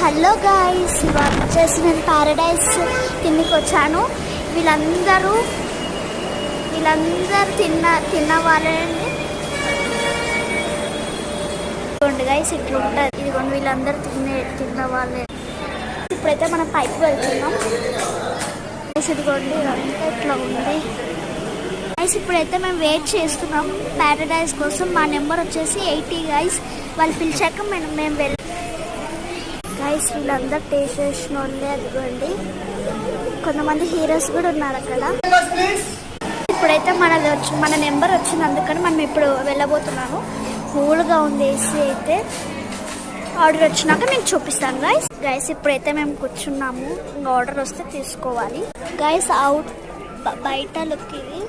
Hello guys, ఇవాళ వచ్చేసి నేను ప్యారడైజ్ కిందికి వచ్చాను. వీళ్ళందరూ తిన్న వాళ్ళండి. ఇదిగోండి గైస్, ఇట్లా ఉంటుంది. ఇదిగోండి వీళ్ళందరూ తిన్న వాళ్ళే. ఇప్పుడైతే మనం పైకి వెళ్తున్నాం. ఇదిగోండి అంతా ఇట్లా ఉంది గైస్. ఇప్పుడైతే మేము వెయిట్ చేస్తున్నాం ప్యారడైజ్ కోసం. మా నెంబర్ వచ్చేసి 80 గైస్. వాళ్ళు పిలిచాక మేము వెళ్ళి గైస్ వీళ్ళందరూ టేస్ట్ చేసిన వాళ్ళే. అదిగోండి కొంతమంది హీరోస్ కూడా ఉన్నారు అక్కడ. ఇప్పుడైతే మన నెంబర్ వచ్చింది, అందుకని మనం ఇప్పుడు వెళ్ళబోతున్నాము. కూల్గా ఉంది ఏసీ అయితే. ఆర్డర్ వచ్చినాక నేను చూపిస్తాను గైస్. ఇప్పుడైతే మేము కూర్చున్నాము, ఇంకా ఆర్డర్ వస్తే తీసుకోవాలి గైస్. బయట లుక్ ఇది.